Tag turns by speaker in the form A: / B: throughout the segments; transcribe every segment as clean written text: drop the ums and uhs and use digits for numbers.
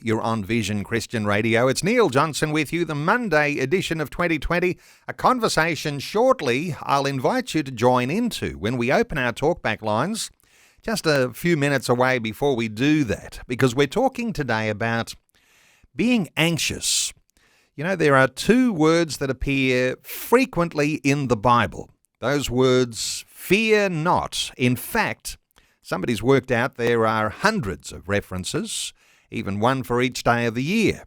A: You're on Vision Christian Radio. It's Neil Johnson with you, the Monday edition of 2020. A conversation shortly I'll invite you to join into when we open our talkback lines. Just a few minutes away before we do that, because we're talking today about being anxious. You know, there are two words that appear frequently in the Bible. Those words, fear not. In fact, somebody's worked out there are hundreds of references, even one for each day of the year.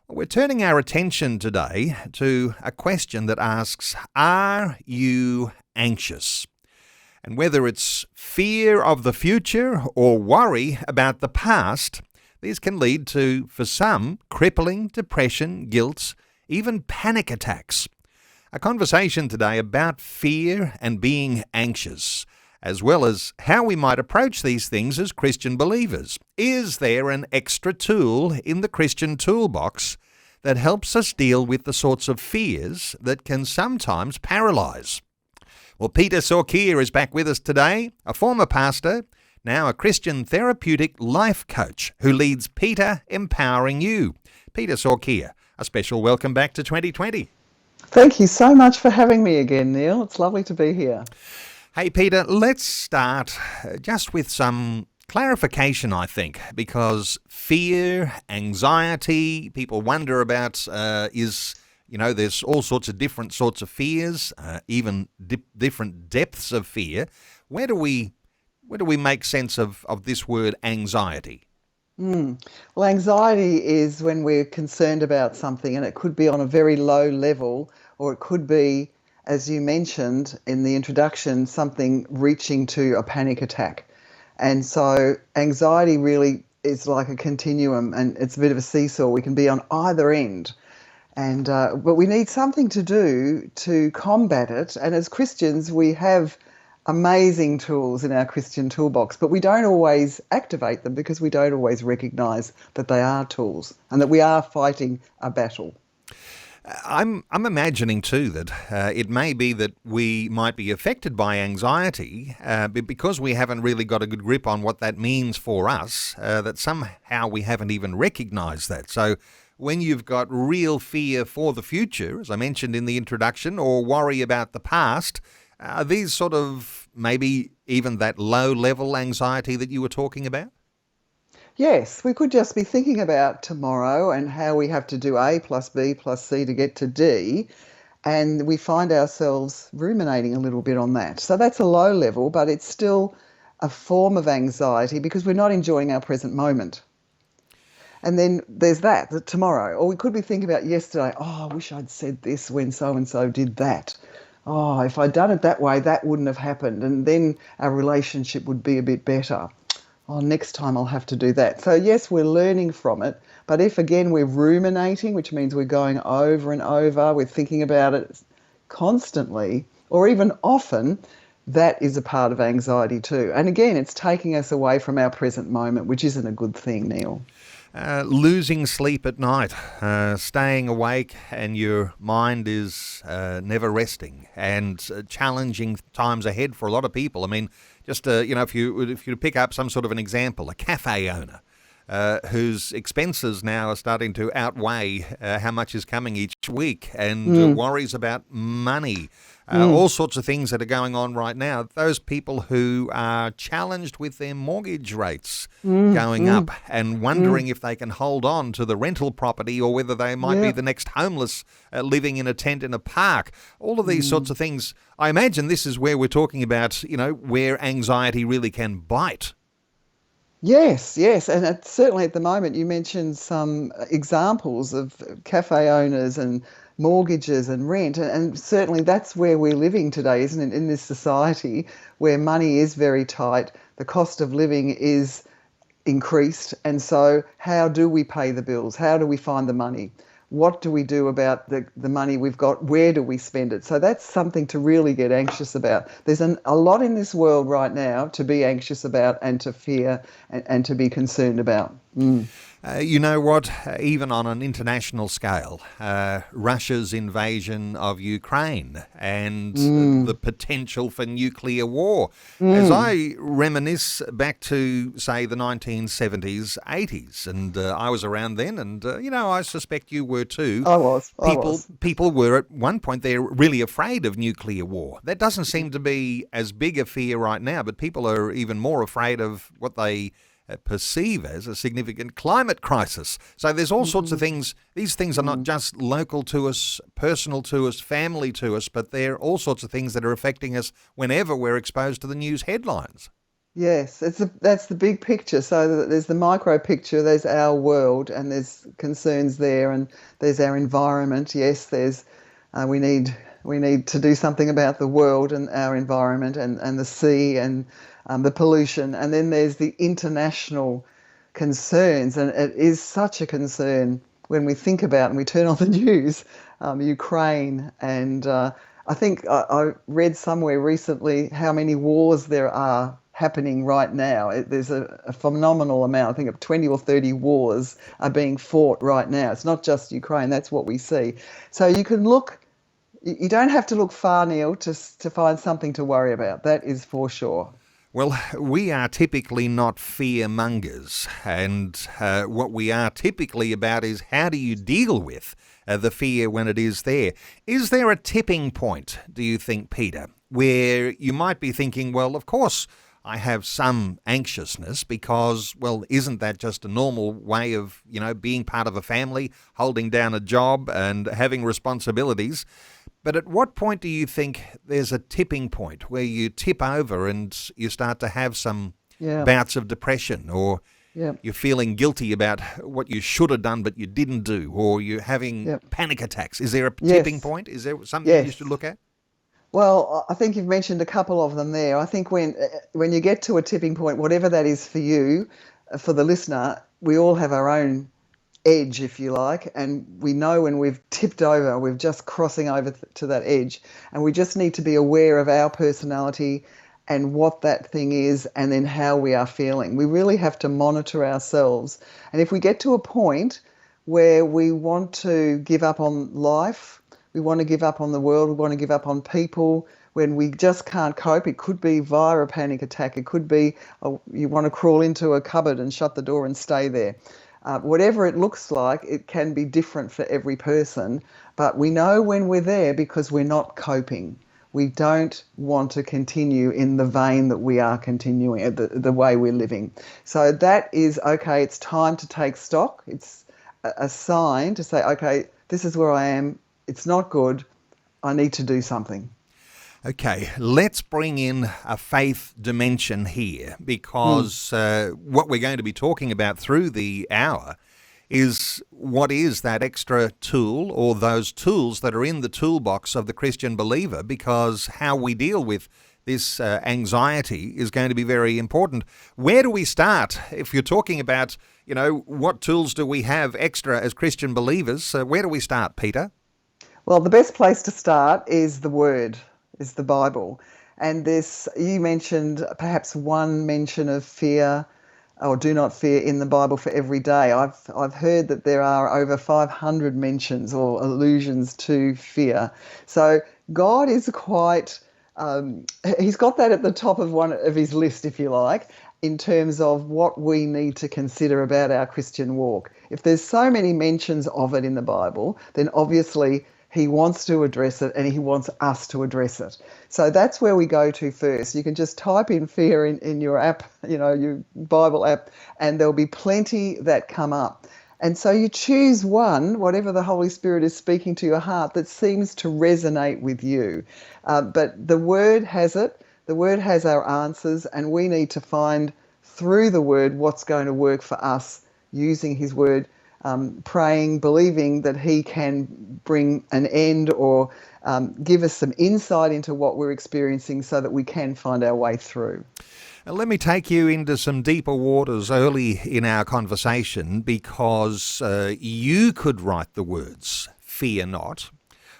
A: Well, we're turning our attention today to a question that asks, are you anxious? And whether it's fear of the future or worry about the past, these can lead to, for some, crippling depression, guilt, even panic attacks. A conversation today about fear and being anxious, as well as how we might approach these things as Christian believers. Is there an extra tool in the Christian toolbox that helps us deal with the sorts of fears that can sometimes paralyze? Well, Peta Soorkia is back with us today, a former pastor, now a Christian Therapeutic Life Coach who leads Peta Empowering You. Peta Soorkia, a special welcome back to 2020.
B: Thank you so much for having me again, Neil. It's lovely to be here.
A: Hey, Peta, let's start just with some clarification, I think, because fear, anxiety, people wonder about there's all sorts of different sorts of fears, even different depths of fear. Where do we make sense of this word anxiety?
B: Well, anxiety is when we're concerned about something, and it could be on a very low level, or it could be, as you mentioned in the introduction, something reaching to a panic attack. And so anxiety really is like a continuum, and it's a bit of a seesaw. We can be on either end. And but we need something to do to combat it. And as Christians, we have amazing tools in our Christian toolbox, but we don't always activate them because we don't always recognise that they are tools and that we are fighting a battle.
A: I'm imagining too that it may be that we might be affected by anxiety because we haven't really got a good grip on what that means for us, that somehow we haven't even recognised that. So when you've got real fear for the future, as I mentioned in the introduction, or worry about the past, are these sort of maybe even that low-level anxiety that you were talking about?
B: Yes, we could just be thinking about tomorrow and how we have to do A plus B plus C to get to D, and we find ourselves ruminating a little bit on that. So that's a low level, but it's still a form of anxiety because we're not enjoying our present moment. And then there's that tomorrow. Or we could be thinking about yesterday, I wish I'd said this when so-and-so did that. If I'd done it that way, that wouldn't have happened. And then our relationship would be a bit better. Next time I'll have to do that. So yes, we're learning from it. But if, again, we're ruminating, which means we're going over and over, we're thinking about it constantly or even often, that is a part of anxiety too. And again, it's taking us away from our present moment, which isn't a good thing, Neil.
A: Losing sleep at night, staying awake, and your mind is never resting, and challenging times ahead for a lot of people. I mean, just if you pick up some sort of an example, a cafe owner whose expenses now are starting to outweigh how much is coming each week, and worries about money. All sorts of things that are going on right now. Those people who are challenged with their mortgage rates going up and wondering if they can hold on to the rental property or whether they might be the next homeless living in a tent in a park. All of these sorts of things. I imagine this is where we're talking about, where anxiety really can bite.
B: Yes. And certainly at the moment you mentioned some examples of cafe owners and mortgages and rent, and certainly that's where we're living today, isn't it, in this society where money is very tight, the cost of living is increased, and so how do we pay the bills? How do we find the money? What do we do about the money we've got? Where do we spend it? So that's something to really get anxious about. There's a lot in this world right now to be anxious about and to fear and to be concerned about.
A: You know what? Even on an international scale, Russia's invasion of Ukraine and the potential for nuclear war. As I reminisce back to, say, the 1970s, 80s, and I was around then, and, I suspect you were too.
B: I was.
A: People were at one point, they're really afraid of nuclear war. That doesn't seem to be as big a fear right now, but people are even more afraid of what they perceive as a significant climate crisis. So there's all sorts of things. These things are not just local to us, personal to us, family to us, but they're all sorts of things that are affecting us whenever we're exposed to the news headlines.
B: Yes, that's the big picture. So there's the micro picture, there's our world, and there's concerns there, and there's our environment. Yes, there's we need to do something about the world and our environment and the sea and the pollution. And then there's the international concerns, and it is such a concern when we think about and we turn on the news, Ukraine. And I think I read somewhere recently how many wars there are happening right now. There's a phenomenal amount. I think of 20 or 30 wars are being fought right now. It's not just Ukraine, that's what we see. So you don't have to look far, Neil, to find something to worry about. That is for sure.
A: Well, we are typically not fear mongers, and what we are typically about is how do you deal with the fear when it is there. Is there a tipping point, do you think, Peter, where you might be thinking, well, of course, I have some anxiousness because, well, isn't that just a normal way of, being part of a family, holding down a job and having responsibilities? But at what point do you think there's a tipping point where you tip over and you start to have some bouts of depression, or you're feeling guilty about what you should have done but you didn't do, or you're having panic attacks? Is there a tipping point? Is there something you should look at?
B: Well, I think you've mentioned a couple of them there. I think when you get to a tipping point, whatever that is for you, for the listener, we all have our own edge, if you like, and we know when we've tipped over, we're just crossing over to that edge, and we just need to be aware of our personality and what that thing is, and then how we are feeling. We really have to monitor ourselves. And if we get to a point where we want to give up on life, we want to give up on the world, we want to give up on people, when we just can't cope, it could be via a panic attack, it could be you want to crawl into a cupboard and shut the door and stay there. Whatever it looks like, it can be different for every person, but we know when we're there because we're not coping. We don't want to continue in the vein that we are continuing, the way we're living. So that is, okay, it's time to take stock. It's a sign to say, okay, this is where I am. It's not good. I need to do something.
A: Okay, let's bring in a faith dimension here, because what we're going to be talking about through the hour is what is that extra tool, or those tools that are in the toolbox of the Christian believer, because how we deal with this anxiety is going to be very important. Where do we start? If you're talking about, what tools do we have extra as Christian believers, where do we start, Peter?
B: Well, the best place to start is the Word. Is the Bible. And you mentioned perhaps one mention of fear or do not fear in the Bible for every day. I've heard that there are over 500 mentions or allusions to fear. So God is quite, he's got that at the top of one of his list, if you like, in terms of what we need to consider about our Christian walk. If there's so many mentions of it in the Bible, then obviously he wants to address it, and he wants us to address it. So that's where we go to first. You can just type in fear in your app, your Bible app, and there'll be plenty that come up. And so you choose one, whatever the Holy Spirit is speaking to your heart, that seems to resonate with you. But the Word has it. The Word has our answers, and we need to find through the Word what's going to work for us using his Word. Praying, believing that he can bring an end or give us some insight into what we're experiencing so that we can find our way through.
A: Let me take you into some deeper waters early in our conversation, because you could write the words, fear not,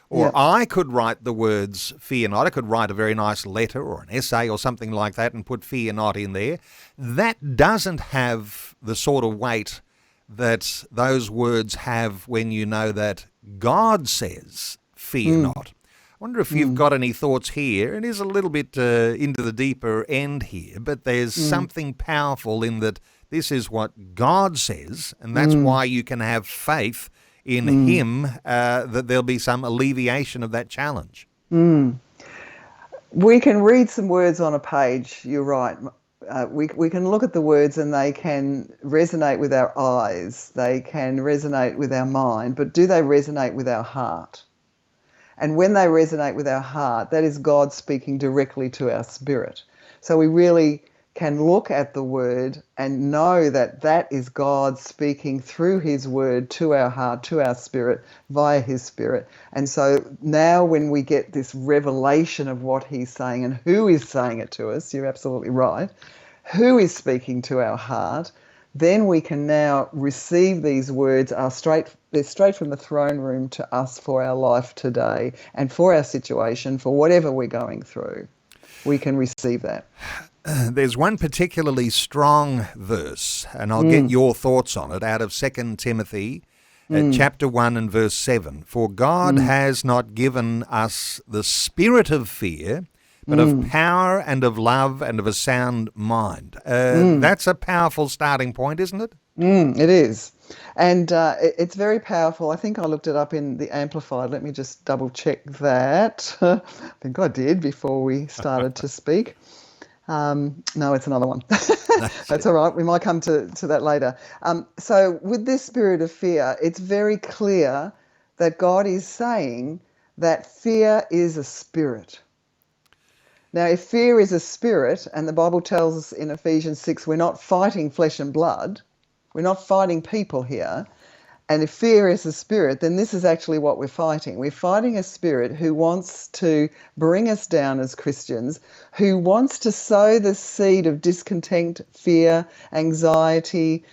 A: or I could write the words, fear not. I could write a very nice letter or an essay or something like that and put fear not in there. That doesn't have the sort of weight that those words have when you know that God says, fear not. I wonder if you've got any thoughts here. It is a little bit into the deeper end here, but there's something powerful in that this is what God says, and that's why you can have faith in Him, that there'll be some alleviation of that challenge.
B: We can read some words on a page, you're right. We can look at the words and they can resonate with our eyes, they can resonate with our mind, but do they resonate with our heart? And when they resonate with our heart, that is God speaking directly to our spirit. So we really can look at the word and know that that is God speaking through His word to our heart, to our spirit, via His spirit. And so now when we get this revelation of what He's saying and who is saying it to us, you're absolutely right, who is speaking to our heart, then we can now receive these words. They're straight from the throne room to us for our life today and for our situation, for whatever we're going through. We can receive that.
A: There's one particularly strong verse, and I'll get your thoughts on it, out of 2 Timothy chapter 1 and verse 7. For God has not given us the spirit of fear, but of power and of love and of a sound mind. That's a powerful starting point, isn't it?
B: It is. And it's very powerful. I think I looked it up in the Amplified. Let me just double check that. I think I did before we started to speak. No, it's another one. That's all right. We might come to that later. So with this spirit of fear, it's very clear that God is saying that fear is a spirit. Now, if fear is a spirit, and the Bible tells us in Ephesians 6, we're not fighting flesh and blood, we're not fighting people here, and if fear is a spirit, then this is actually what we're fighting. We're fighting a spirit who wants to bring us down as Christians, who wants to sow the seed of discontent, fear, anxiety,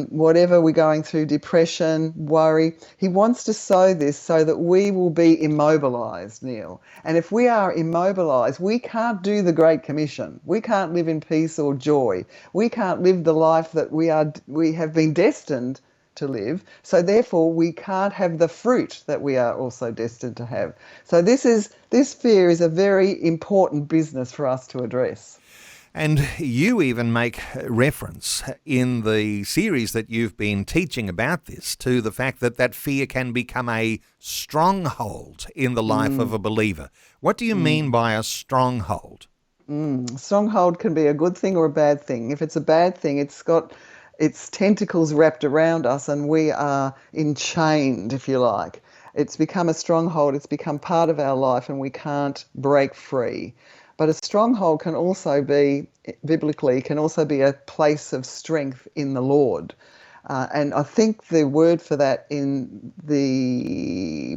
B: whatever we're going through, depression, worry. He wants to sow this so that we will be immobilized, Neil. And if we are immobilized, we can't do the Great Commission. We can't live in peace or joy. We can't live the life that we have been destined to live. So therefore, we can't have the fruit that we are also destined to have. So this fear is a very important business for us to address.
A: And you even make reference in the series that you've been teaching about this to the fact that that fear can become a stronghold in the life of a believer. What do you mean by a stronghold?
B: Stronghold can be a good thing or a bad thing. If it's a bad thing, it's got its tentacles wrapped around us and we are enchained, if you like. It's become a stronghold. It's become part of our life and we can't break free. But a stronghold can also be, biblically, can also be a place of strength in the Lord. And I think the word for that in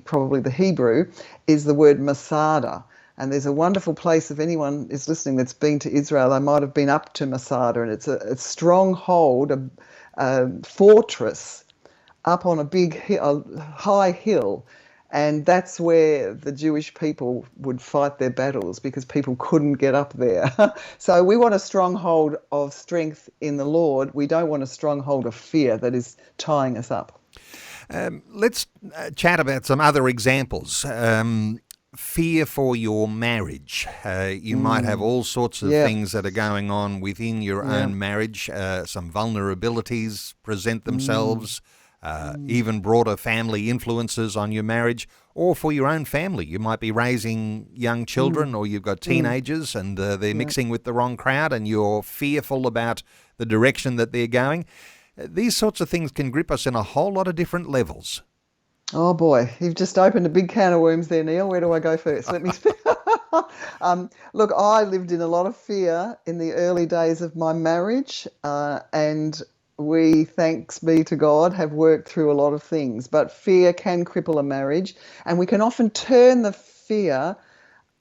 B: probably the Hebrew is the word Masada. And there's a wonderful place, if anyone is listening that's been to Israel, they might have been up to Masada. And it's a stronghold, a fortress up on a high hill. And that's where the Jewish people would fight their battles because people couldn't get up there. So we want a stronghold of strength in the Lord. We don't want a stronghold of fear that is tying us up.
A: Let's chat about some other examples. Fear for your marriage. You might have all sorts of things that are going on within your own marriage. Some vulnerabilities present themselves. Even broader family influences on your marriage, or for your own family. You might be raising young children or you've got teenagers and they're mixing with the wrong crowd and you're fearful about the direction that they're going. These sorts of things can grip us in a whole lot of different levels.
B: Oh boy, you've just opened a big can of worms there, Neil. Where do I go first? Let me speak. Look, I lived in a lot of fear in the early days of my marriage, and we, thanks be to God, have worked through a lot of things. But fear can cripple a marriage, and we can often turn the fear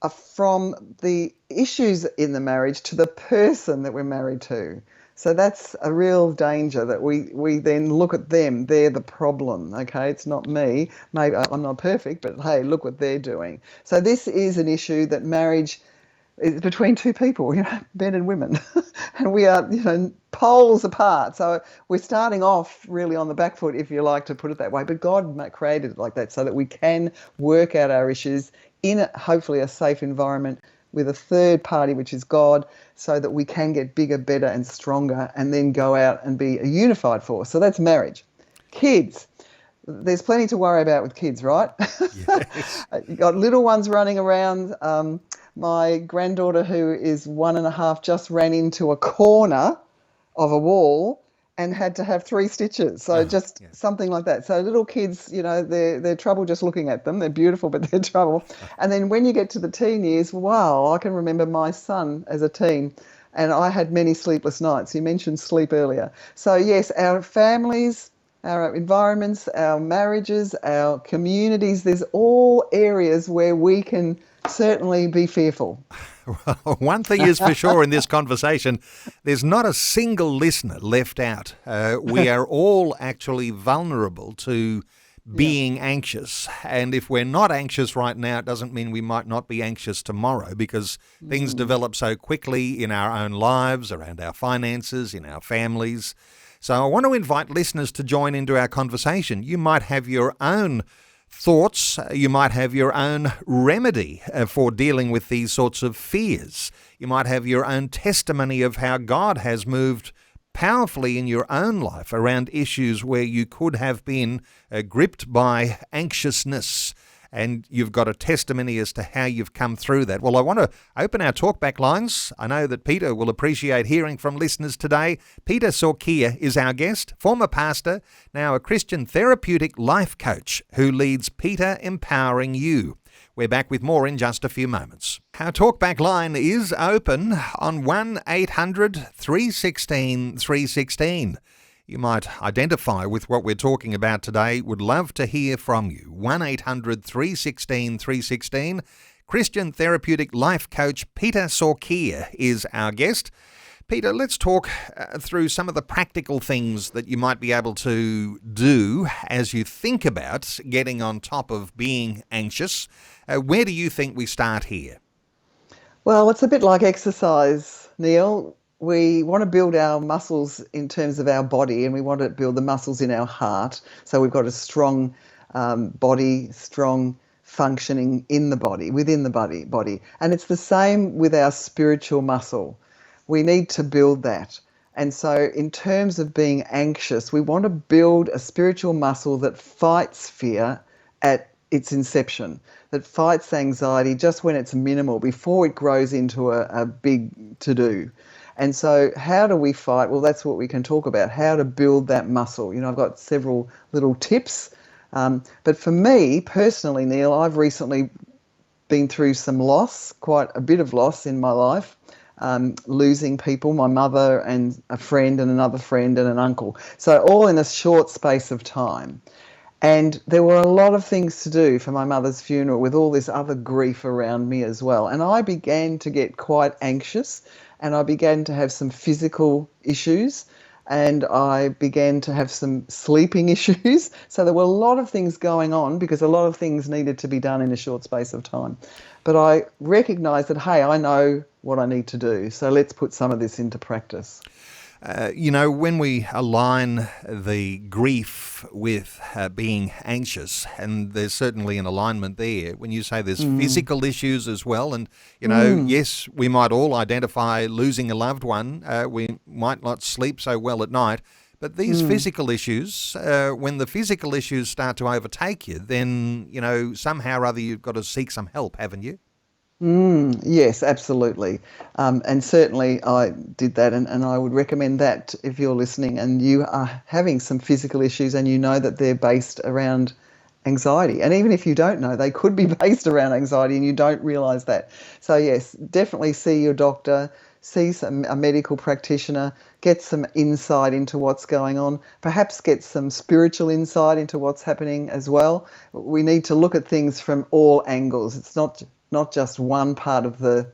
B: from the issues in the marriage to the person that we're married to. So that's a real danger, that we then look at them. They're the problem, okay? It's not me. Maybe I'm not perfect, but hey, look what they're doing. So this is an issue that marriage It's between two people, men and women, and we are, poles apart. So we're starting off really on the back foot, if you like to put it that way. But God created it like that so that we can work out our issues in hopefully a safe environment with a third party, which is God, so that we can get bigger, better, and stronger, and then go out and be a unified force. So that's marriage. Kids. There's plenty to worry about with kids, right?
A: Yes.
B: You've got little ones running around. My granddaughter, who is 1.5, just ran into a corner of a wall and had to have 3 stitches. So just
A: Yeah.
B: something like that. So little kids, they're trouble just looking at them. They're beautiful, but they're trouble. And then when you get to the teen years, wow, I can remember my son as a teen, and I had many sleepless nights. You mentioned sleep earlier. So yes, our families, our environments, our marriages, our communities, there's all areas where we can certainly be fearful.
A: Well, one thing is for sure in this conversation, there's not a single listener left out. We are all actually vulnerable to being anxious. And if we're not anxious right now, it doesn't mean we might not be anxious tomorrow, because things develop so quickly in our own lives, around our finances, in our families. So I want to invite listeners to join into our conversation. You might have your own thoughts, you might have your own remedy for dealing with these sorts of fears. You might have your own testimony of how God has moved powerfully in your own life around issues where you could have been gripped by anxiousness. And you've got a testimony as to how you've come through that. Well, I want to open our talkback lines. I know that Peta will appreciate hearing from listeners today. Peta Soorkia is our guest, former pastor, now a Christian Therapeutic Life Coach who leads Peta Empowering You. We're back with more in just a few moments. Our talkback line is open on 1-800-316-316. You might identify with what we're talking about today. Would love to hear from you. 1-800-316-316. Christian Therapeutic Life Coach Peta Soorkia is our guest. Peta, let's talk through some of the practical things that you might be able to do as you think about getting on top of being anxious. Where do you think we start here?
B: Well, it's a bit like exercise, Neil. We want to build our muscles in terms of our body, and we want to build the muscles in our heart. So we've got a strong body, strong functioning in the body, within the body. And it's the same with our spiritual muscle. We need to build that. And so in terms of being anxious, we want to build a spiritual muscle that fights fear at its inception, that fights anxiety just when it's minimal, before it grows into a big to-do. And so how do we fight? Well, that's what we can talk about, how to build that muscle. I've got several little tips. But for me personally, Neil, I've recently been through some loss, quite a bit of loss in my life, losing people, my mother and a friend and another friend and an uncle. So all in a short space of time. And there were a lot of things to do for my mother's funeral with all this other grief around me as well. And I began to get quite anxious, and I began to have some physical issues, and I began to have some sleeping issues. So there were a lot of things going on because a lot of things needed to be done in a short space of time. But I recognised that, hey, I know what I need to do. So let's put some of this into practice.
A: When we align the grief with being anxious, and there's certainly an alignment there, when you say there's physical issues as well, and, yes, we might all identify losing a loved one. We might not sleep so well at night. But these physical issues, when the physical issues start to overtake you, then, somehow or other you've got to seek some help, haven't you?
B: Yes, absolutely. And certainly I did that, and I would recommend that if you're listening and you are having some physical issues and you know that they're based around anxiety. And even if you don't know, they could be based around anxiety and you don't realise that. So yes, definitely see your doctor, see a medical practitioner, get some insight into what's going on, perhaps get some spiritual insight into what's happening as well. We need to look at things from all angles. It's not just one part of the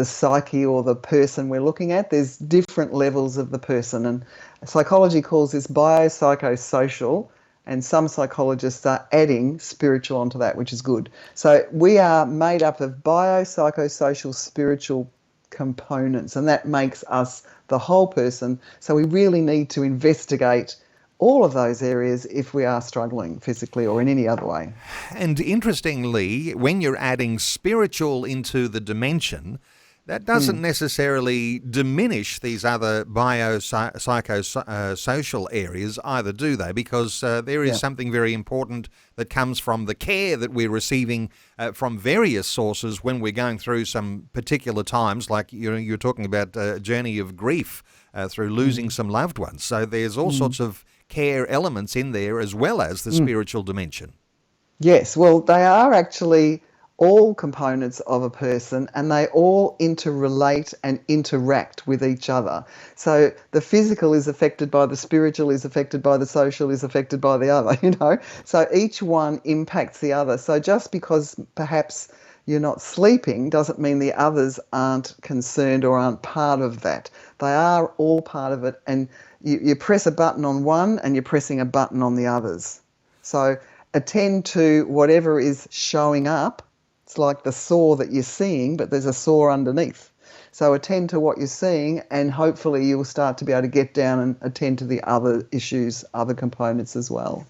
B: psyche or the person we're looking at. There's different levels of the person, and psychology calls this biopsychosocial And some psychologists are adding spiritual onto that, which is good. So we are made up of biopsychosocial spiritual components, and that makes us the whole person. So we really need to investigate all of those areas if we are struggling physically or in any other way.
A: And interestingly, when you're adding spiritual into the dimension, that doesn't necessarily diminish these other biopsychosocial areas either, do they? Because there is something very important that comes from the care that we're receiving from various sources when we're going through some particular times, like you're talking about a journey of grief through losing some loved ones. So there's all sorts of care elements in there as well as the spiritual dimension.
B: Yes, well, they are actually all components of a person, and they all interrelate and interact with each other. So the physical is affected by the spiritual, is affected by the social, is affected by the other, So each one impacts the other. So just because perhaps you're not sleeping doesn't mean the others aren't concerned or aren't part of that. They are all part of it, and you press a button on one and you're pressing a button on the others. So attend to whatever is showing up. It's like the saw that you're seeing, but there's a saw underneath. So attend to what you're seeing, and hopefully you'll start to be able to get down and attend to the other issues, other components as well.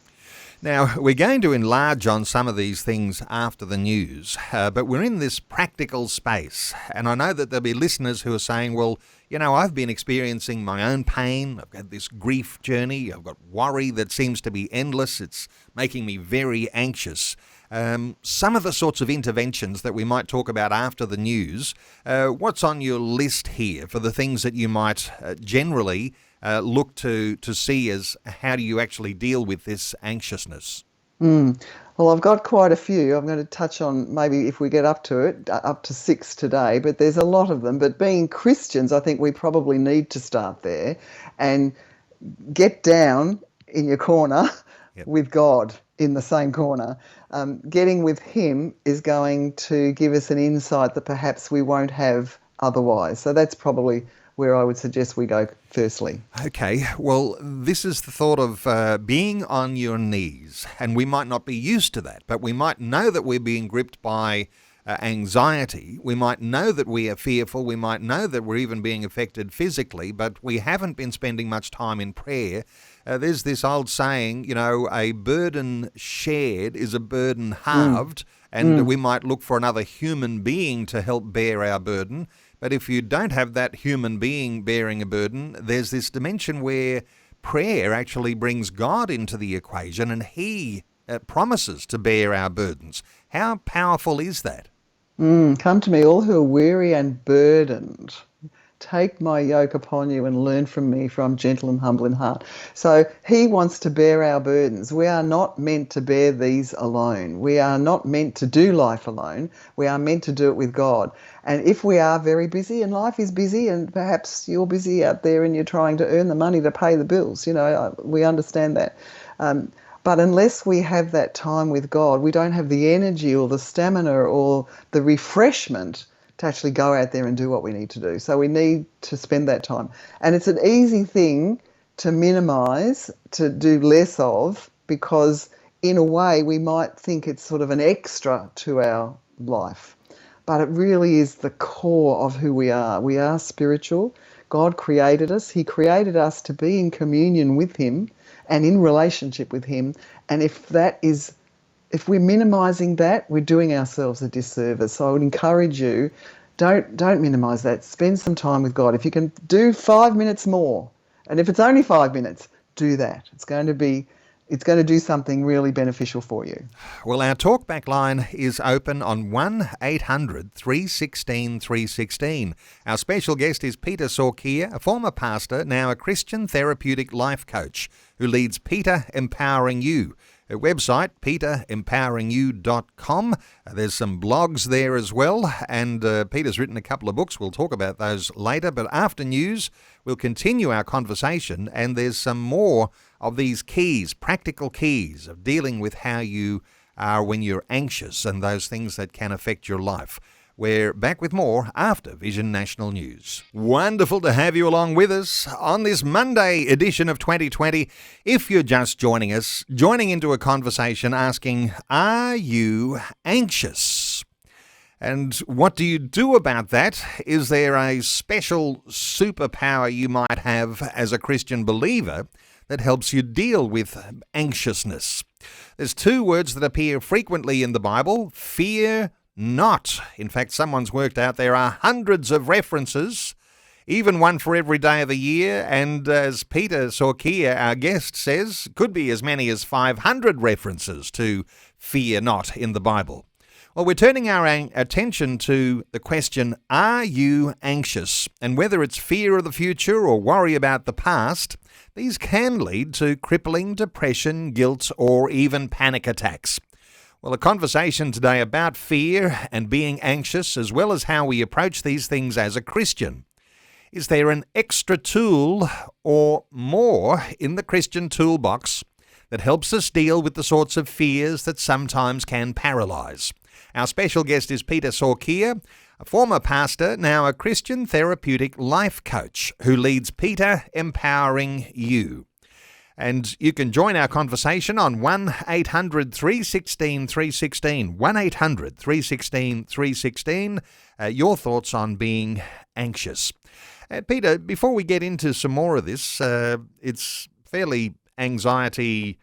A: Now, we're going to enlarge on some of these things after the news, but we're in this practical space. And I know that there'll be listeners who are saying, well, I've been experiencing my own pain. I've had this grief journey. I've got worry that seems to be endless. It's making me very anxious. Some of the sorts of interventions that we might talk about after the news, what's on your list here for the things that you might generally look to see as how do you actually deal with this anxiousness?
B: Well, I've got quite a few. I'm going to touch on, maybe if we get up to it, up to 6 today, but there's a lot of them. But being Christians, I think we probably need to start there and get down in your corner with God in the same corner. Getting with him is going to give us an insight that perhaps we won't have otherwise. So that's probably where I would suggest we go firstly.
A: Okay, well, this is the thought of being on your knees, and we might not be used to that, but we might know that we're being gripped by anxiety. We might know that we are fearful. We might know that we're even being affected physically, but we haven't been spending much time in prayer. There's this old saying, a burden shared is a burden halved, and we might look for another human being to help bear our burden. But if you don't have that human being bearing a burden, there's this dimension where prayer actually brings God into the equation, and he promises to bear our burdens. How powerful is that?
B: Come to me, all who are weary and burdened. Take my yoke upon you and learn from me, for I'm gentle and humble in heart. So he wants to bear our burdens. We are not meant to bear these alone. We are not meant to do life alone. We are meant to do it with God. And if we are very busy, and life is busy, and perhaps you're busy out there and you're trying to earn the money to pay the bills, we understand that. But unless we have that time with God, we don't have the energy or the stamina or the refreshment to actually go out there and do what we need to do. So we need to spend that time. And it's an easy thing to minimise, to do less of, because in a way we might think it's sort of an extra to our life. But it really is the core of who we are. We are spiritual. God created us. He created us to be in communion with him and in relationship with him. And if we're minimising that, we're doing ourselves a disservice. So I would encourage you, don't minimise that. Spend some time with God. If you can do 5 minutes more, and if it's only 5 minutes, do that. It's going to do something really beneficial for you.
A: Well, our talkback line is open on 1-800 316 316. Our special guest is Peta Soorkia, a former pastor, now a Christian Therapeutic Life Coach, who leads Peta Empowering You. Her website, petaempoweringYou.com. There's some blogs there as well, and Peter's written a couple of books. We'll talk about those later, but after news, we'll continue our conversation, and there's some more of these keys, practical keys of dealing with how you are when you're anxious and those things that can affect your life. We're back with more after Vision National News. Wonderful to have you along with us on this Monday edition of 2020. If you're just joining us, joining into a conversation asking, are you anxious? And what do you do about that? Is there a special superpower you might have as a Christian believer that helps you deal with anxiousness? There's two words that appear frequently in the Bible: fear not. In fact, someone's worked out there are hundreds of references, even one for every day of the year, and as Peta Soorkia, our guest, says, could be as many as 500 references to fear not in the Bible. Well, we're turning our attention to the question, are you anxious? And whether it's fear of the future or worry about the past, these can lead to crippling depression, guilt, or even panic attacks. Well, a conversation today about fear and being anxious, as well as how we approach these things as a Christian. Is there an extra tool or more in the Christian toolbox that helps us deal with the sorts of fears that sometimes can paralyze? Our special guest is Peta Soorkia, a former pastor, now a Christian Therapeutic Life Coach, who leads Peta Empowering You. And you can join our conversation on 1-800-316-316, 1-800-316-316, your thoughts on being anxious. Peta, before we get into some more of this, it's fairly anxiety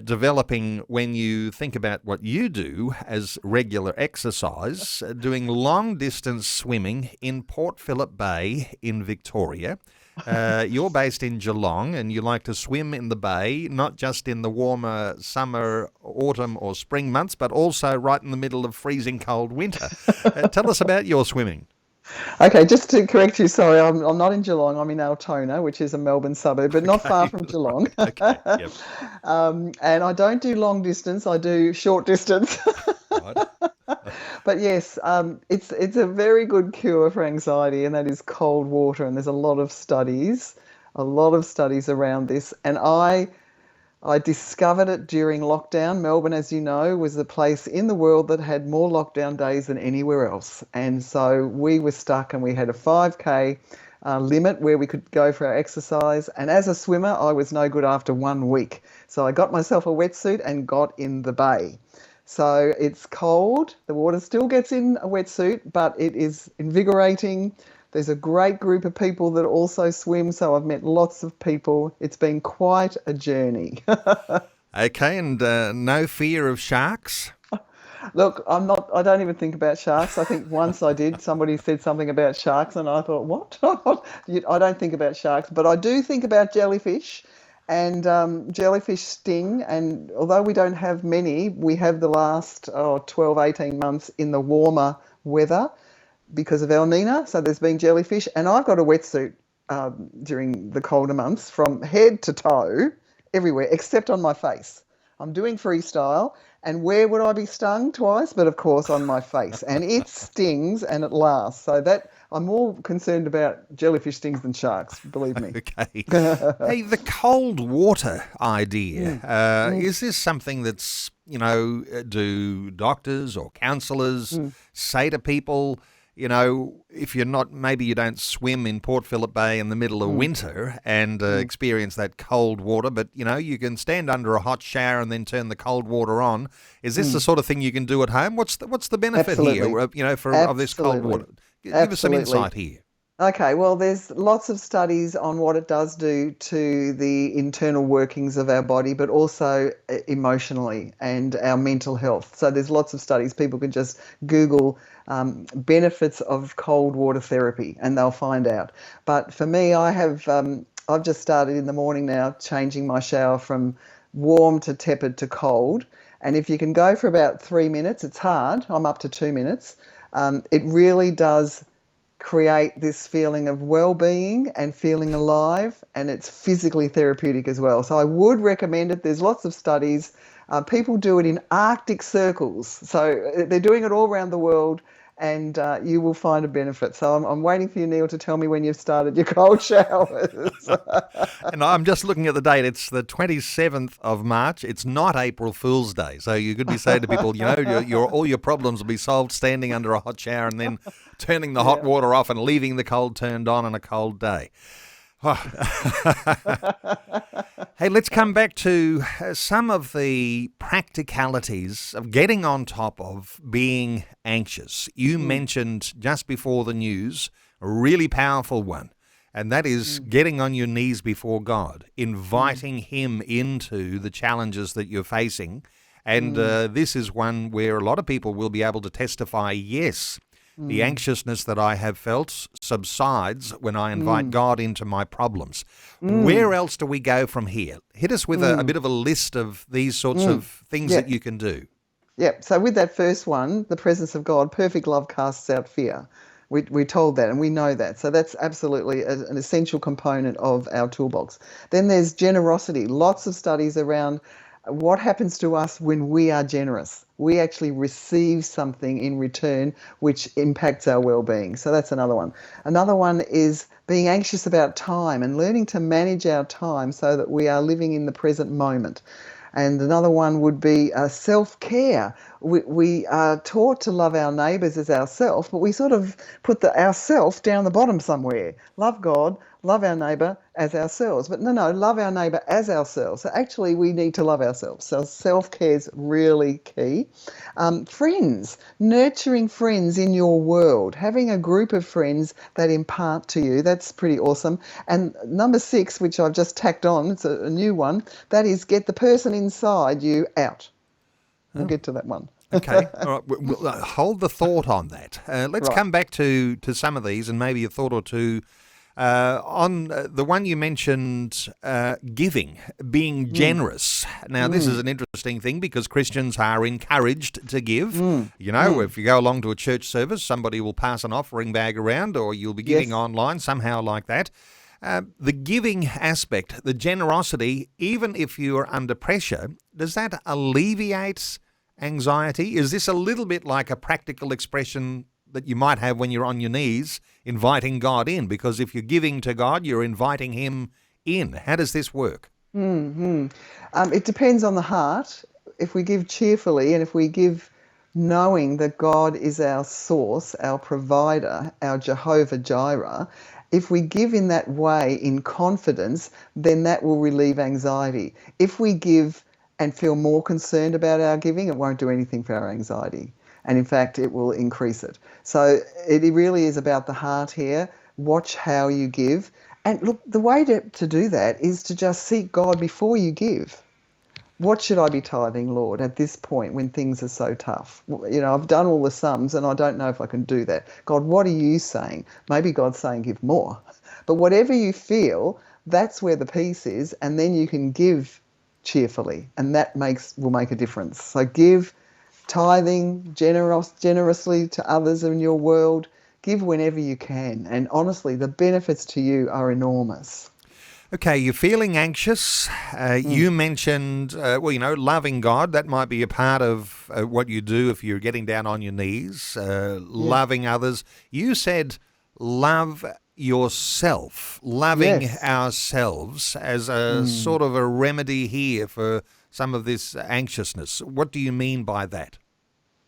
A: developing when you think about what you do as regular exercise, doing long-distance swimming in Port Phillip Bay in Victoria. You're based in Geelong and you like to swim in the bay, not just in the warmer summer, autumn or spring months, but also right in the middle of freezing cold winter. Tell us about your swimming.
B: Okay, just to correct you, sorry, I'm not in Geelong. I'm in Altona, which is a Melbourne suburb, but not far from Geelong.
A: Okay, yep.
B: And I don't do long distance. I do short distance.
A: Right.
B: But yes, it's a very good cure for anxiety, and that is cold water. And there's a lot of studies around this. And I discovered it during lockdown. Melbourne, as you know, was the place in the world that had more lockdown days than anywhere else. And so we were stuck and we had a 5K limit where we could go for our exercise. And as a swimmer, I was no good after 1 week. So I got myself a wetsuit and got in the bay. So it's cold. The water still gets in a wetsuit, but it is invigorating. There's a great group of people that also swim, so I've met lots of people. It's been quite a journey.
A: Okay, and no fear of sharks?
B: Look, I don't even think about sharks. I think once I did, somebody said something about sharks and I thought, what? I don't think about sharks, but I do think about jellyfish. And jellyfish sting, and although we don't have many, we have the last 12, 18 months in the warmer weather because of El Nino, so there's been jellyfish, and I've got a wetsuit during the colder months from head to toe, everywhere, except on my face. I'm doing freestyle, and where would I be stung twice? But of course on my face, and it stings and it lasts. So that I'm more concerned about jellyfish stings than sharks, believe me.
A: Okay. Hey, the cold water idea, is this something that's, do doctors or counsellors say to people, if you're not, maybe you don't swim in Port Phillip Bay in the middle of winter and experience that cold water, but, you can stand under a hot shower and then turn the cold water on. Is this the sort of thing you can do at home? What's the benefit here, of this cold water? Give us some insight here.
B: Okay, well, there's lots of studies on what it does do to the internal workings of our body, but also emotionally and our mental health. So there's lots of studies. People can just Google benefits of cold water therapy and they'll find out. But for me, I've just started in the morning now changing my shower from warm to tepid to cold. And if you can go for about 3 minutes, it's hard. I'm up to 2 minutes. It really does create this feeling of well-being and feeling alive, and it's physically therapeutic as well. So I would recommend it. There's lots of studies. People do it in Arctic circles. So they're doing it all around the world, and you will find a benefit. So I'm waiting for you, Neil, to tell me when you've started your cold showers.
A: And I'm just looking at the date. It's the 27th of March. It's not April Fool's Day. So you could be saying to people, all your problems will be solved standing under a hot shower and then turning the hot
B: Yeah.
A: water off and leaving the cold turned on a cold day. Oh. Hey, let's come back to some of the practicalities of getting on top of being anxious. You mentioned just before the news a really powerful one, and that is getting on your knees before God, inviting Him into the challenges that you're facing. And this is one where a lot of people will be able to testify, yes, the anxiousness that I have felt subsides when I invite God into my problems. Where else do we go from here? Hit us with a bit of a list of these sorts of things
B: Yeah.
A: that you can do.
B: Yep. So with that first one, the presence of God, perfect love casts out fear. We're told that and we know that. So that's absolutely an essential component of our toolbox. Then there's generosity. Lots of studies around what happens to us when we are generous. We actually receive something in return which impacts our well-being. So that's another one. Another one is being anxious about time and learning to manage our time so that we are living in the present moment. And another one would be self-care. We are taught to love our neighbours as ourselves, but we sort of put the ourself down the bottom somewhere. Love God, love our neighbour as ourselves. But no, love our neighbour as ourselves. So actually we need to love ourselves. So self-care is really key. Friends, nurturing friends in your world, having a group of friends that impart to you, that's pretty awesome. And number 6, which I've just tacked on, it's a new one, that is get the person inside you out. We'll get to that one.
A: Okay, all right. We'll hold the thought on that. Let's
B: Right.
A: come back to some of these and maybe a thought or two on the one you mentioned, giving, being generous. Now, this is an interesting thing because Christians are encouraged to give. If you go along to a church service, somebody will pass an offering bag around or you'll be giving
B: Yes.
A: online somehow like that. The giving aspect, the generosity, even if you're under pressure, does that alleviate anxiety? Is this a little bit like a practical expression that you might have when you're on your knees inviting God in? Because if you're giving to God, you're inviting Him in. How does this work?
B: It depends on the heart. If we give cheerfully and if we give knowing that God is our source, our provider, our Jehovah Jireh, if we give in that way in confidence, then that will relieve anxiety. If we give and feel more concerned about our giving, it won't do anything for our anxiety. And in fact, it will increase it. So it really is about the heart here. Watch how you give. And look, the way to do that is to just seek God before you give. What should I be tithing, Lord, at this point when things are so tough? I've done all the sums and I don't know if I can do that. God, what are you saying? Maybe God's saying give more. But whatever you feel, that's where the peace is, and then you can give cheerfully, and that will make a difference. So give, tithing, generously to others in your world. Give whenever you can, and honestly, the benefits to you are enormous.
A: Okay, you're feeling anxious. You mentioned, loving God. That might be a part of what you do if you're getting down on your knees, loving others. You said love yourself, loving
B: Yes.
A: ourselves as a sort of a remedy here for some of this anxiousness. What do you mean by that?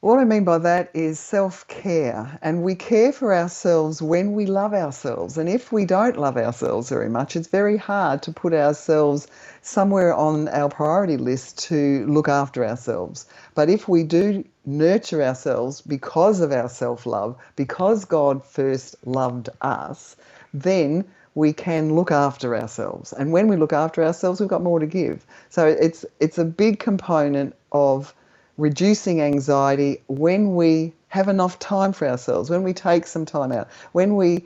B: What I mean by that is self-care, and we care for ourselves when we love ourselves. And if we don't love ourselves very much, it's very hard to put ourselves somewhere on our priority list to look after ourselves. But if we do nurture ourselves because of our self-love, because God first loved us, then we can look after ourselves. And when we look after ourselves, we've got more to give. So it's a big component of reducing anxiety when we have enough time for ourselves, when we take some time out, when we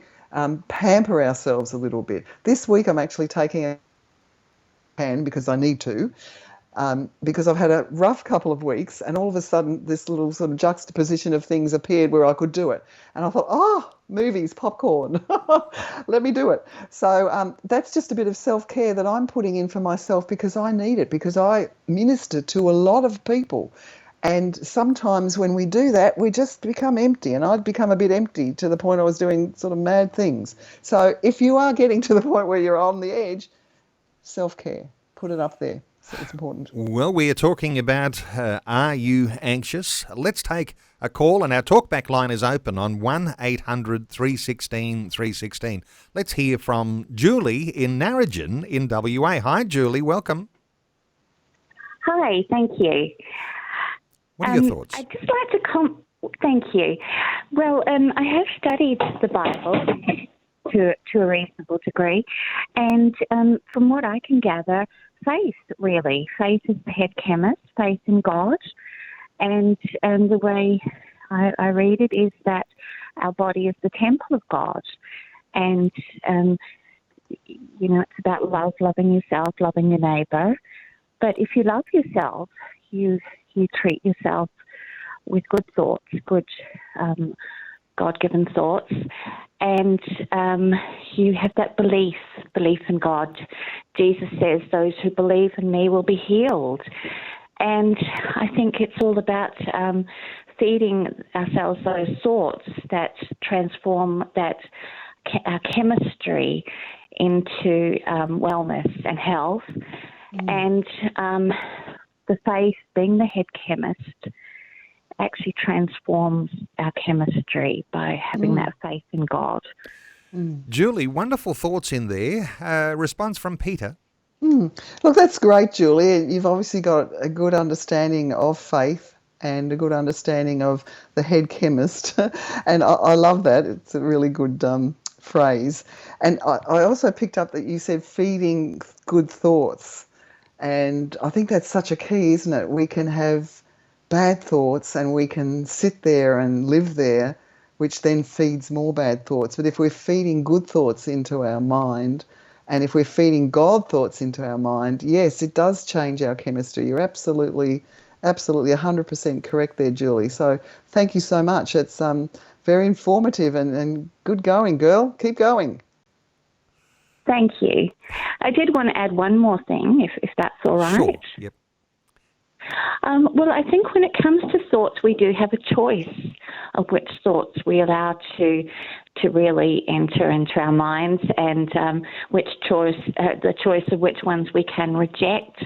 B: pamper ourselves a little bit. This week I'm actually taking a hand because I need to, because I've had a rough couple of weeks, and all of a sudden this little sort of juxtaposition of things appeared where I could do it. And I thought, movies, popcorn, let me do it. So that's just a bit of self-care that I'm putting in for myself because I need it, because I minister to a lot of people. And sometimes when we do that, we just become empty. And I'd become a bit empty to the point I was doing sort of mad things. So if you are getting to the point where you're on the edge, self-care, put it up there. So it's important.
A: Well, we are talking about Are You Anxious? Let's take a call, and our talkback line is open on 1800 316 316. Let's hear from Julie in Narrogin in WA. Hi, Julie. Welcome.
C: Hi, thank you.
A: What are your thoughts?
C: I'd just like to thank you. Well, I have studied the Bible to a reasonable degree, and from what I can gather, faith, really. Faith is the head chemist, faith in God, and the way I read it is that our body is the temple of God, and, it's about love, loving yourself, loving your neighbour. But if you love yourself, you treat yourself with good thoughts, good God-given thoughts, and you have that belief in God. Jesus says, those who believe in me will be healed. And I think it's all about feeding ourselves those thoughts that transform our chemistry into wellness and health. And the faith, being the head chemist, actually transforms our chemistry by having that faith in God.
A: Julie, wonderful thoughts in there. Response from Peter.
B: Look, that's great, Julie. You've obviously got a good understanding of faith and a good understanding of the head chemist. And I love that. It's a really good phrase. And I also picked up that you said feeding good thoughts. And I think that's such a key, isn't it? We can have bad thoughts and we can sit there and live there, which then feeds more bad thoughts. But if we're feeding good thoughts into our mind, and if we're feeding God thoughts into our mind, yes, it does change our chemistry. You're absolutely 100% correct there, Julie. So thank you so much. It's very informative and good going, girl. Keep going.
C: Thank you. I did want to add one more thing, if that's all right.
A: Sure. Yep.
C: Well, I think when it comes to thoughts, we do have a choice of which thoughts we allow to really enter into our minds, and the choice of which ones we can reject.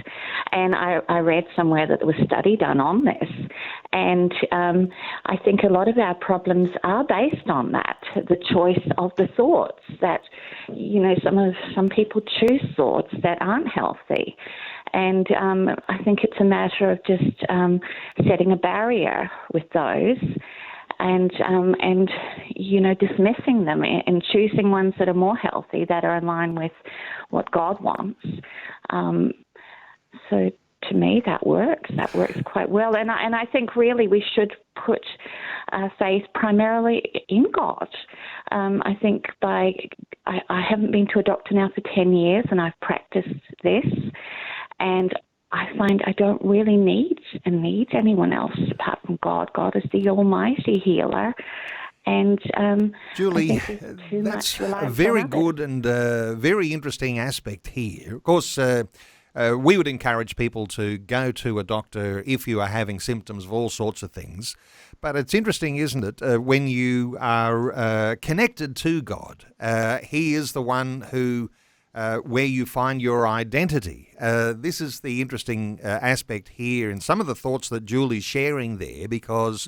C: And I read somewhere that there was a study done on this, and I think a lot of our problems are based on that, the choice of the thoughts. That some people choose thoughts that aren't healthy. And I think it's a matter of just setting a barrier with those and dismissing them and choosing ones that are more healthy, that are in line with what God wants. So to me, that works. That works quite well. And I think really we should put faith primarily in God. I think I haven't been to a doctor now for 10 years, and I've practiced this. And I find I don't really need anyone else apart from God. God is the almighty healer. And
A: Julie, that's a very good and very interesting aspect here. Of course, we would encourage people to go to a doctor if you are having symptoms of all sorts of things. But it's interesting, isn't it, when you are connected to God, He is the one who... where you find your identity. This is the interesting aspect here in some of the thoughts that Julie's sharing there, because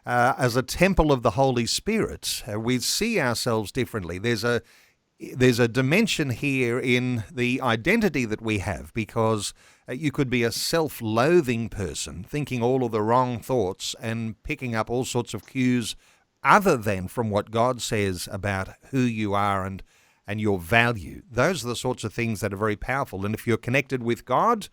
A: as a temple of the Holy Spirit, we see ourselves differently. There's a dimension here in the identity that we have, because you could be a self-loathing person, thinking all of the wrong thoughts and picking up all sorts of cues other than from what God says about who you are and your value. Those are the sorts of things that are very powerful. And if you're connected with God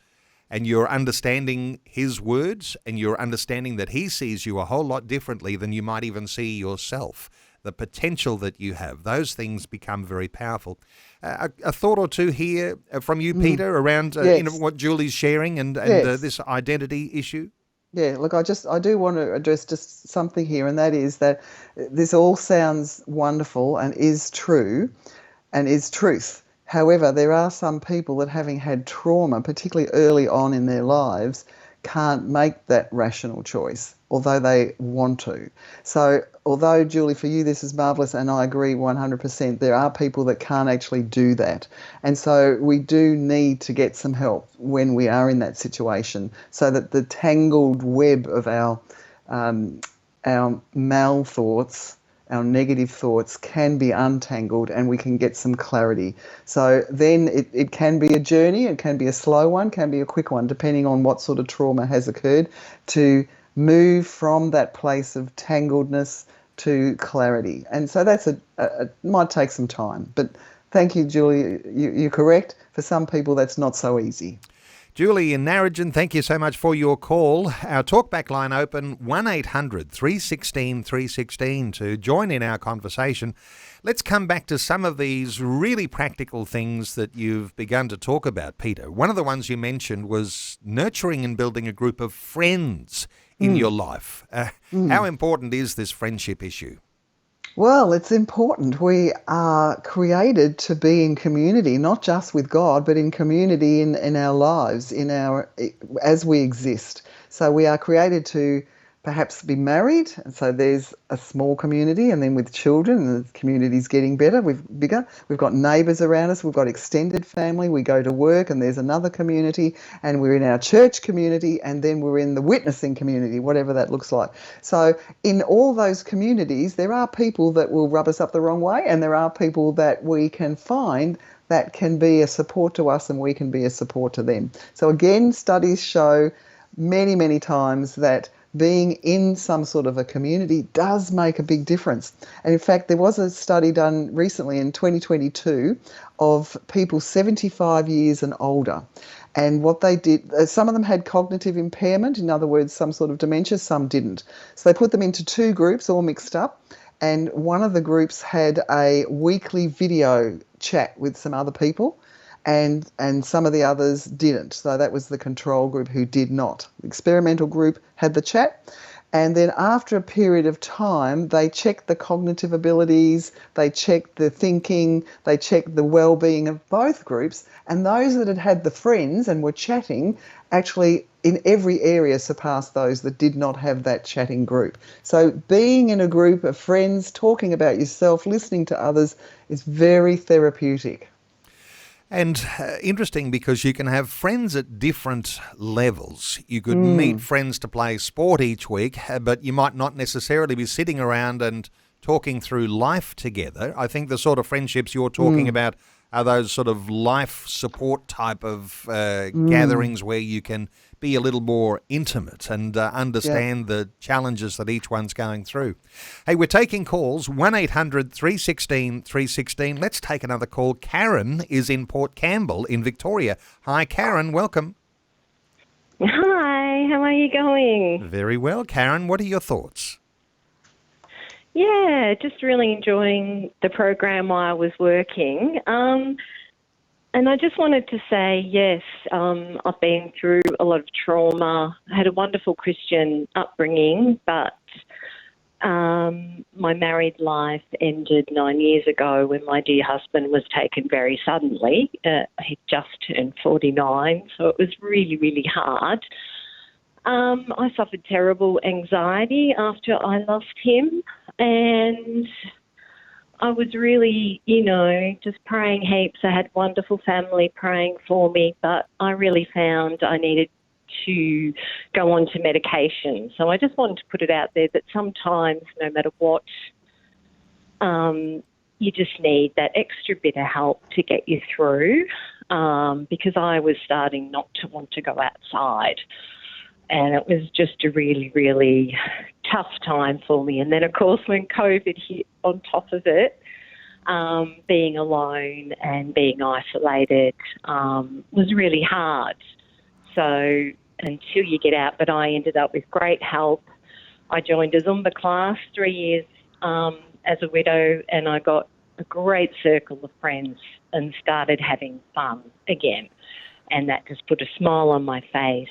A: and you're understanding His words and you're understanding that He sees you a whole lot differently than you might even see yourself, the potential that you have, those things become very powerful. A thought or two here from you, Peter, around what Julie's sharing and this identity issue?
B: Yeah, look, I do want to address just something here, and that is that this all sounds wonderful and is true, and is truth. However, there are some people that, having had trauma, particularly early on in their lives, can't make that rational choice, although they want to. So although, Julie, for you this is marvellous, and I agree 100%, there are people that can't actually do that. And so we do need to get some help when we are in that situation, so that the tangled web of our mal thoughts, our negative thoughts, can be untangled and we can get some clarity. So then it can be a journey, it can be a slow one, can be a quick one, depending on what sort of trauma has occurred, to move from that place of tangledness to clarity. And so that's it might take some time. But thank you, Julie. You're correct. For some people, that's not so easy.
A: Julie in Narrogin, thank you so much for your call. Our talkback line open 1800 316 316 to join in our conversation. Let's come back to some of these really practical things that you've begun to talk about, Peter. One of the ones you mentioned was nurturing and building a group of friends in your life. How important is this friendship issue?
B: Well, it's important. We are created to be in community, not just with God, but in community in our lives, as we exist. So we are created to perhaps be married, and so there's a small community, and then with children, the community's getting bigger. We've got neighbours around us, we've got extended family, we go to work and there's another community, and we're in our church community, and then we're in the witnessing community, whatever that looks like. So in all those communities, there are people that will rub us up the wrong way, and there are people that we can find that can be a support to us and we can be a support to them. So again, studies show many, many times that being in some sort of a community does make a big difference. And in fact, there was a study done recently in 2022 of people 75 years and older. And what they did, some of them had cognitive impairment, in other words, some sort of dementia, some didn't. So they put them into two groups, all mixed up. And one of the groups had a weekly video chat with some other people, and some of the others didn't. So that was the control group who did not. The experimental group had the chat, and then after a period of time, they checked the cognitive abilities, they checked the thinking, they checked the well-being of both groups, and those that had had the friends and were chatting actually in every area surpassed those that did not have that chatting group. So being in a group of friends, talking about yourself, listening to others is very therapeutic.
A: And interesting, because you can have friends at different levels. You could meet friends to play sport each week, but you might not necessarily be sitting around and talking through life together. I think the sort of friendships you're talking about are those sort of life support type of gatherings where you can be a little more intimate and understand the challenges that each one's going through. Hey, we're taking calls, 1800 316 316. Let's take another call. Karen is in Port Campbell in Victoria. Hi, Karen. Welcome.
D: Hi, how are you going?
A: Very well, Karen. What are your thoughts?
D: Yeah, just really enjoying the program while I was working. And I just wanted to say, yes, I've been through a lot of trauma. I had a wonderful Christian upbringing, but my married life ended 9 years ago when my dear husband was taken very suddenly. He'd just turned 49, so it was really, really hard. I suffered terrible anxiety after I lost him, and I was really, just praying heaps. I had wonderful family praying for me, but I really found I needed to go on to medication. So I just wanted to put it out there that sometimes, no matter what, you just need that extra bit of help to get you through, because I was starting not to want to go outside. And it was just a really, really tough time for me. And then, of course, when COVID hit on top of it, being alone and being isolated was really hard. So until you get out, but I ended up with great help. I joined a Zumba class 3 years as a widow, and I got a great circle of friends and started having fun again. And that just put a smile on my face.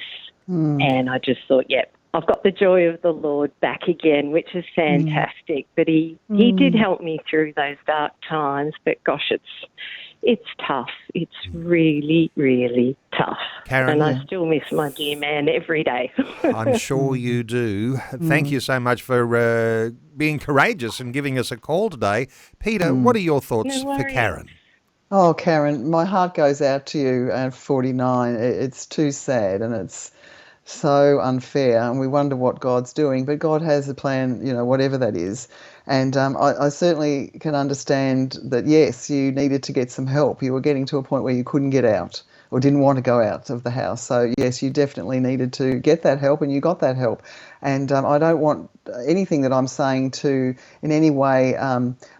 D: And I just thought, yep, I've got the joy of the Lord back again, which is fantastic. But he did help me through those dark times. But gosh, it's tough. It's really, really tough.
A: Karen,
D: And I still miss my dear man every day.
A: I'm sure you do. Thank you so much for being courageous and giving us a call today. Peter, what are your thoughts
D: No
A: for
D: worries.
A: Karen?
B: Oh, Karen, my heart goes out to you at 49. It's too sad and it's so unfair, and we wonder what God's doing, but God has a plan, whatever that is. And I certainly can understand that, yes, you needed to get some help. You were getting to a point where you couldn't get out or didn't want to go out of the house. So, yes, you definitely needed to get that help, and you got that help. And I don't want anything that I'm saying to in any way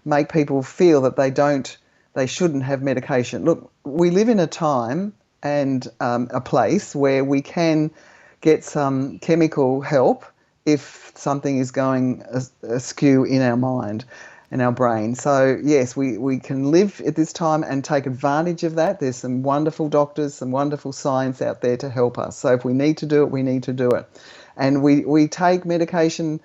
B: make people feel that they shouldn't have medication. Look, we live in a time and a place where we can get some chemical help if something is going askew in our mind and our brain. So yes, we can live at this time and take advantage of that. There's some wonderful doctors, some wonderful science out there to help us. So if we need to do it, we need to do it. And we take medication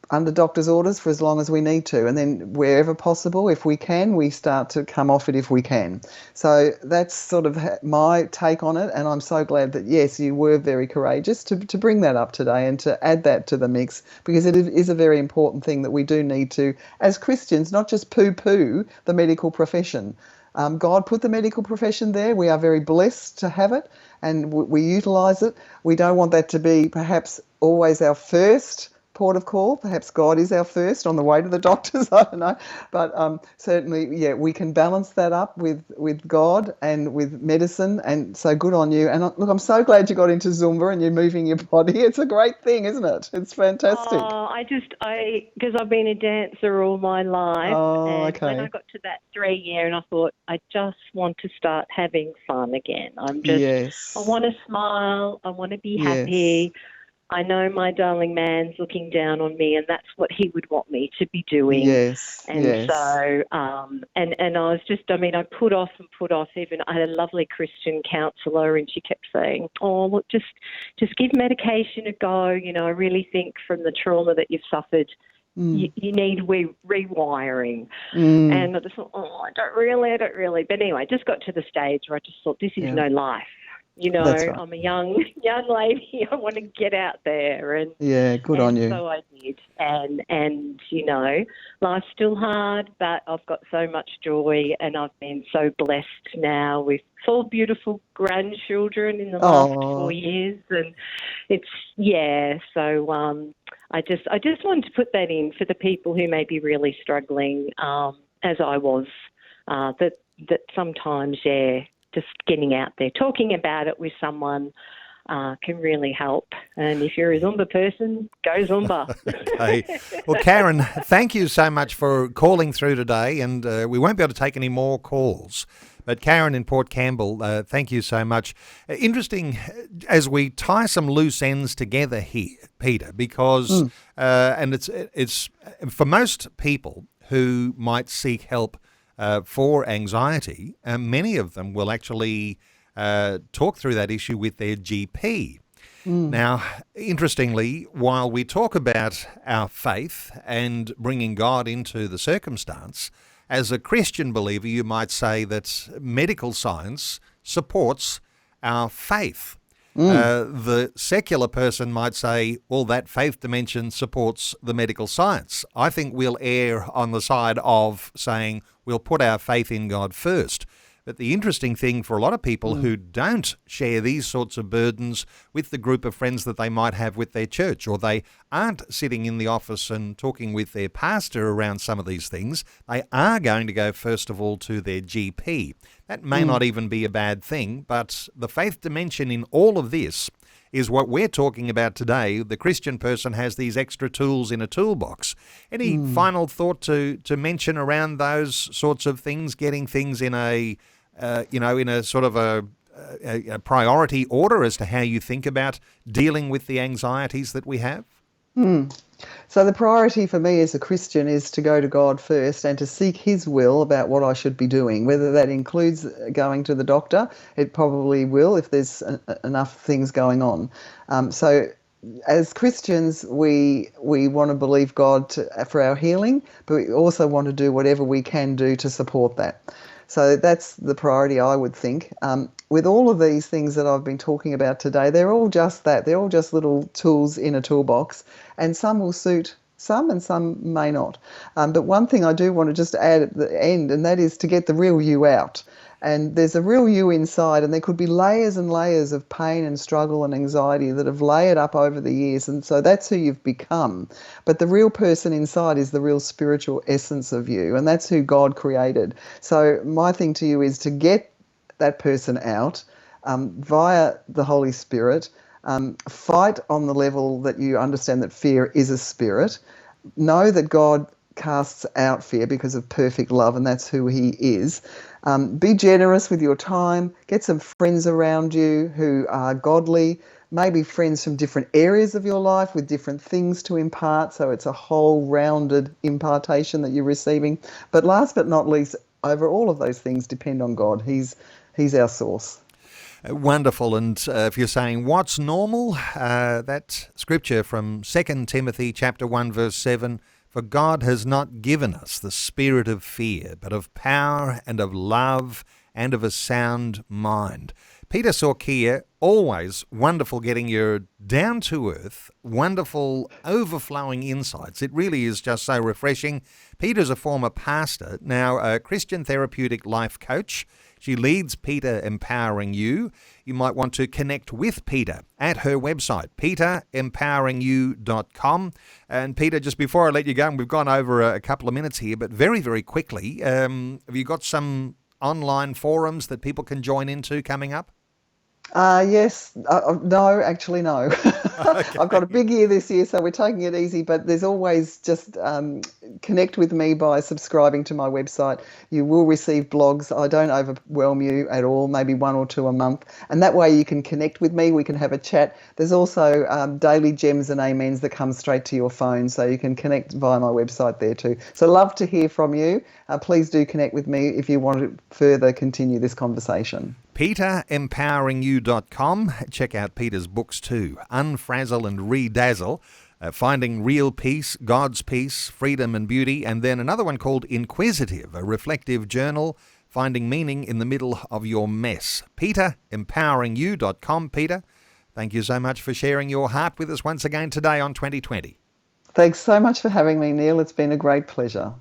B: under doctor's orders for as long as we need to, and then wherever possible, if we can, we start to come off it if we can. So that's sort of my take on it, and I'm so glad that, yes, you were very courageous to bring that up today and to add that to the mix, because it is a very important thing that we do need to, as Christians, not just poo-poo the medical profession. God put the medical profession there. We are very blessed to have it, and we utilise it. We don't want that to be perhaps always our first port of call. Perhaps God is our first on the way to the doctors, I don't know. But certainly, yeah, we can balance that up with God and with medicine, and so good on you. And look, I'm so glad you got into Zumba and you're moving your body. It's a great thing, isn't it? It's fantastic.
D: Oh, because I've been a dancer all my life.
B: Oh,
D: and
B: okay.
D: when I got to that 3 year, and I thought, I just want to start having fun again. I want to smile. I want to be happy. I know my darling man's looking down on me, and that's what he would want me to be doing.
B: Yes.
D: So, and I was I put off. Even I had a lovely Christian counsellor, and she kept saying, "Oh, look, just give medication a go. I really think from the trauma that you've suffered, you need rewiring." And I just thought, I don't really. But anyway, I just got to the stage where I just thought, this is no life.
B: That's right.
D: I'm a young lady. I want to get out there, and
B: good on you.
D: So I did, and life's still hard, but I've got so much joy, and I've been so blessed now with 4 beautiful grandchildren in the last 4 years, and it's So I just wanted to put that in for the people who may be really struggling, as I was. That sometimes, just getting out there, talking about it with someone can really help. And if you're a Zumba person, go Zumba.
A: Okay. Well, Karen, thank you so much for calling through today, and we won't be able to take any more calls. But Karen in Port Campbell, thank you so much. Interesting as we tie some loose ends together here, Peter, because and it's for most people who might seek help for anxiety, many of them will actually talk through that issue with their GP. Now, interestingly, while we talk about our faith and bringing God into the circumstance, as a Christian believer, you might say that medical science supports our faith. The secular person might say, well, that faith dimension supports the medical science. I think we'll err on the side of saying we'll put our faith in God first. But the interesting thing for a lot of people who don't share these sorts of burdens with the group of friends that they might have with their church, or they aren't sitting in the office and talking with their pastor around some of these things, they are going to go first of all to their GP. That may not even be a bad thing, but the faith dimension in all of this is what we're talking about today. The Christian person has these extra tools in a toolbox. Any final thought to mention around those sorts of things, getting things in a in a sort of a priority order as to how you think about dealing with the anxieties that we have?
B: So the priority for me as a Christian is to go to God first and to seek his will about what I should be doing. Whether that includes going to the doctor, it probably will if there's enough things going on. So as Christians, we want to believe God for our healing, but we also want to do whatever we can do to support that. So that's the priority, I would think. With all of these things that I've been talking about today, they're all just that. They're all just little tools in a toolbox, and some will suit some and some may not. But one thing I do want to just add at the end, and that is to get the real you out. And there's a real you inside, and there could be layers and layers of pain and struggle and anxiety that have layered up over the years, and so that's who you've become. But the real person inside is the real spiritual essence of you, and that's who God created. So my thing to you is to get that person out via the Holy Spirit. Fight on the level that you understand that fear is a spirit. Know that God casts out fear because of perfect love, and that's who he is. Be generous with your time. Get some friends around you who are godly, maybe friends from different areas of your life with different things to impart, so it's a whole rounded impartation that you're receiving. But last but not least, over all of those things, depend on God. He's our source.
A: Wonderful. And if you're saying what's normal, that scripture from 2 Timothy chapter 1 verse 7, for God has not given us the spirit of fear, but of power and of love and of a sound mind. Peta Soorkia, always wonderful getting your down-to-earth, wonderful, overflowing insights. It really is just so refreshing. Peta's a former pastor, now a Christian Therapeutic Life Coach. She leads Peta Empowering You. You might want to connect with Peta at her website, PetaEmpoweringYou.com. And Peta, just before I let you go, and we've gone over a couple of minutes here, but very, very quickly, have you got some online forums that people can join into coming up?
B: Yes. No, actually, no.
A: Okay.
B: I've got a big year this year, so we're taking it easy, but there's always just connect with me by subscribing to my website. You will receive blogs. I don't overwhelm you at all, maybe 1 or 2 a month. And that way you can connect with me. We can have a chat. There's also daily gems and amens that come straight to your phone, so you can connect via my website there too. So love to hear from you. Please do connect with me if you want to further continue this conversation.
A: PetaEmpoweringYou.com. Check out Peta's books too, Unfrazzle and Redazzle, Finding Real Peace, God's Peace, Freedom and Beauty, and then another one called Inquisitive, a reflective journal, Finding Meaning in the Middle of Your Mess. PetaEmpoweringYou.com. Peta, thank you so much for sharing your heart with us once again today on 2020.
B: Thanks so much for having me, Neil. It's been a great pleasure.